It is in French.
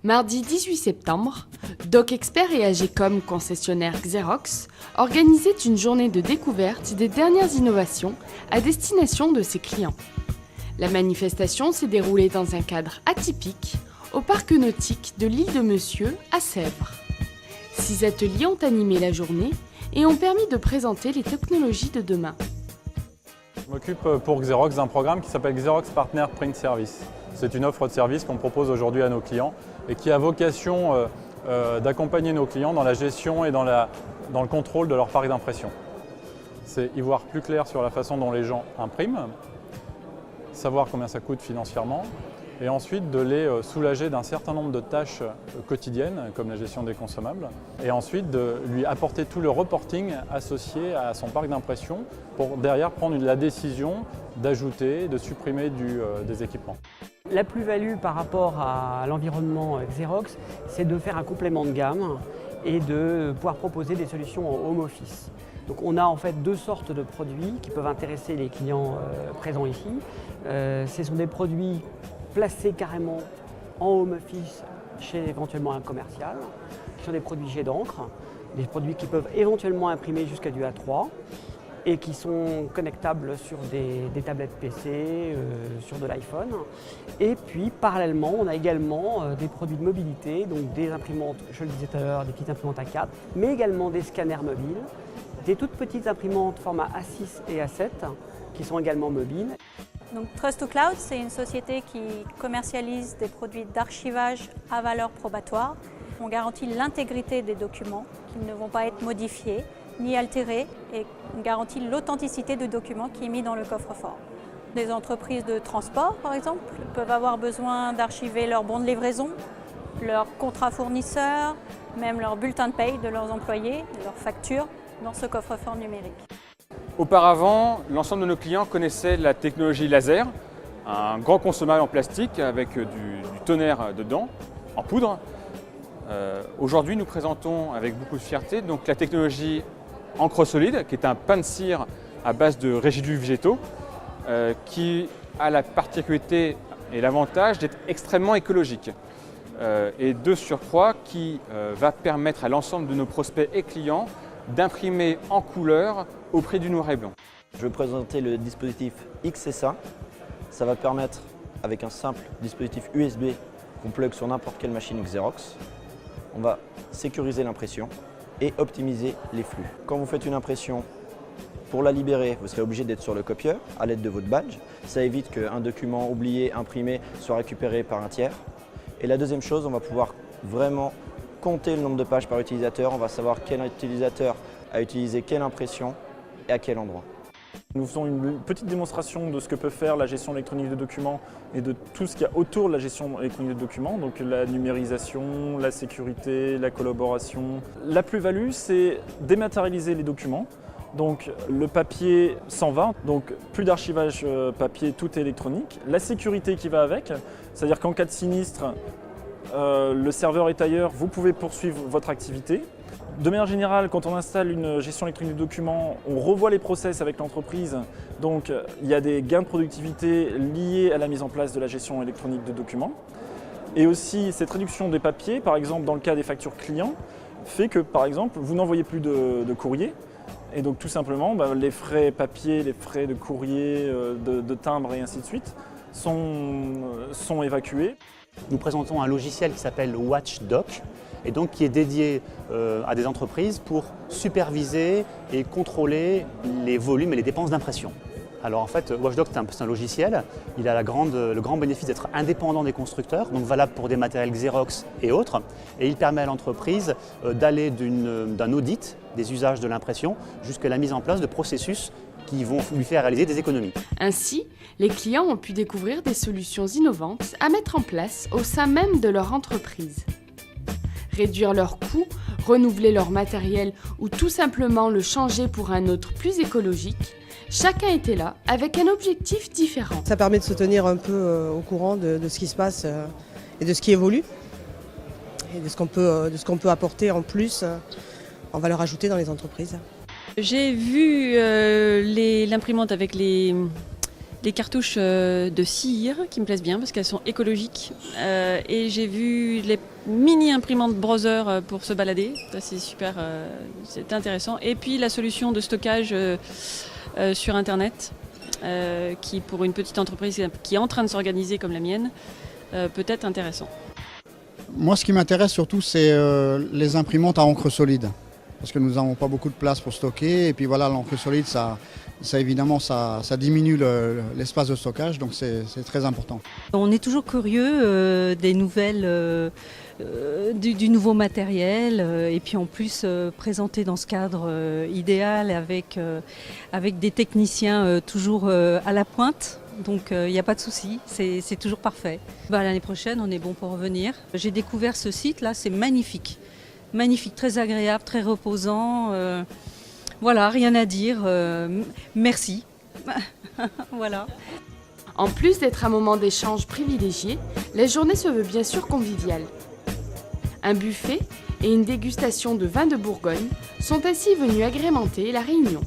Mardi 18 septembre, DocExpert et AGCOM, concessionnaire Xerox, organisaient une journée de découverte des dernières innovations à destination de ses clients. La manifestation s'est déroulée dans un cadre atypique au parc nautique de l'île de Monsieur à Sèvres. 6 ateliers ont animé la journée et ont permis de présenter les technologies de demain. Je m'occupe pour Xerox d'un programme qui s'appelle Xerox Partner Print Service. C'est une offre de service qu'on propose aujourd'hui à nos clients et qui a vocation d'accompagner nos clients dans la gestion et dans le contrôle de leur parc d'impression. C'est y voir plus clair sur la façon dont les gens impriment, savoir combien ça coûte financièrement et ensuite de les soulager d'un certain nombre de tâches quotidiennes comme la gestion des consommables et ensuite de lui apporter tout le reporting associé à son parc d'impression pour derrière prendre la décision d'ajouter, de supprimer des équipements. La plus-value par rapport à l'environnement Xerox, c'est de faire un complément de gamme et de pouvoir proposer des solutions en home office. Donc on a en fait deux sortes de produits qui peuvent intéresser les clients présents ici. Ce sont des produits placés carrément en home office chez éventuellement un commercial. Ce sont des produits jet d'encre, des produits qui peuvent éventuellement imprimer jusqu'à du A3 et qui sont connectables sur des tablettes PC, sur de l'iPhone. Et puis parallèlement, on a également des produits de mobilité, donc des imprimantes, je le disais tout à l'heure, des petites imprimantes A4, mais également des scanners mobiles, des toutes petites imprimantes format A6 et A7 qui sont également mobiles. Donc Trust2Cloud, c'est une société qui commercialise des produits d'archivage à valeur probatoire. On garantit l'intégrité des documents, qui ne vont pas être modifiés ni altérés, et on garantit l'authenticité du document qui est mis dans le coffre-fort. Des entreprises de transport, par exemple, peuvent avoir besoin d'archiver leurs bons de livraison, leurs contrats fournisseurs, même leurs bulletins de paye de leurs employés, leurs factures, dans ce coffre-fort numérique. Auparavant, l'ensemble de nos clients connaissaient la technologie laser, un grand consommable en plastique avec du tonnerre dedans, en poudre. Aujourd'hui, nous présentons avec beaucoup de fierté donc, la technologie encre solide, qui est un pain de cire à base de résidus végétaux, qui a la particularité et l'avantage d'être extrêmement écologique. Et de surcroît, qui va permettre à l'ensemble de nos prospects et clients d'imprimer en couleur au prix du noir et blanc. Je vais présenter le dispositif XSA. Ça va permettre, avec un simple dispositif USB qu'on plug sur n'importe quelle machine Xerox, on va sécuriser l'impression et optimiser les flux. Quand vous faites une impression, pour la libérer, vous serez obligé d'être sur le copieur à l'aide de votre badge. Ça évite qu'un document oublié, imprimé, soit récupéré par un tiers. Et la deuxième chose, on va pouvoir vraiment compter le nombre de pages par utilisateur. On va savoir quel utilisateur a utilisé quelle impression et à quel endroit. Nous faisons une petite démonstration de ce que peut faire la gestion électronique de documents et de tout ce qu'il y a autour de la gestion électronique de documents, donc la numérisation, la sécurité, la collaboration. La plus-value, c'est dématérialiser les documents. Donc le papier s'en va, donc plus d'archivage papier, tout est électronique. La sécurité qui va avec, c'est-à-dire qu'en cas de sinistre, le serveur est ailleurs, vous pouvez poursuivre votre activité. De manière générale, quand on installe une gestion électronique de documents, on revoit les process avec l'entreprise. Donc il y a des gains de productivité liés à la mise en place de la gestion électronique de documents. Et aussi cette réduction des papiers, par exemple dans le cas des factures clients, fait que par exemple vous n'envoyez plus de courrier. Et donc tout simplement, les frais papier, les frais de courrier, de timbre et ainsi de suite sont évacués. Nous présentons un logiciel qui s'appelle WatchDoc et donc qui est dédié à des entreprises pour superviser et contrôler les volumes et les dépenses d'impression. Alors en fait, WatchDoc c'est un logiciel, il a le grand bénéfice d'être indépendant des constructeurs, donc valable pour des matériels Xerox et autres, et il permet à l'entreprise d'aller d'un audit des usages de l'impression jusqu'à la mise en place de processus qui vont lui faire réaliser des économies. Ainsi, les clients ont pu découvrir des solutions innovantes à mettre en place au sein même de leur entreprise. Réduire leurs coûts, renouveler leur matériel ou tout simplement le changer pour un autre plus écologique, chacun était là avec un objectif différent. Ça permet de se tenir un peu au courant de ce qui se passe et de ce qui évolue et de ce qu'on peut apporter en plus en valeur ajoutée dans les entreprises. J'ai vu l'imprimante avec les Les cartouches de cire qui me plaisent bien parce qu'elles sont écologiques. Et j'ai vu les mini imprimantes browser pour se balader. Ça, c'est super, c'est intéressant. Et puis la solution de stockage sur Internet qui, pour une petite entreprise qui est en train de s'organiser comme la mienne, peut être intéressant. Moi, ce qui m'intéresse surtout, c'est les imprimantes à encre solide. Parce que nous n'avons pas beaucoup de place pour stocker. Et puis voilà, l'encre solide, ça évidemment, ça diminue l'espace de stockage. Donc c'est très important. On est toujours curieux des nouvelles, du nouveau matériel. Et puis en plus, présenté dans ce cadre idéal avec des techniciens toujours à la pointe. Donc il n'y a pas de souci, c'est toujours parfait. L'année prochaine, on est bon pour revenir. J'ai découvert ce site-là, c'est magnifique. Magnifique, très agréable, très reposant. Voilà, rien à dire. Merci. Voilà. En plus d'être un moment d'échange privilégié, la journée se veut bien sûr conviviale. Un buffet et une dégustation de vins de Bourgogne sont ainsi venus agrémenter la réunion.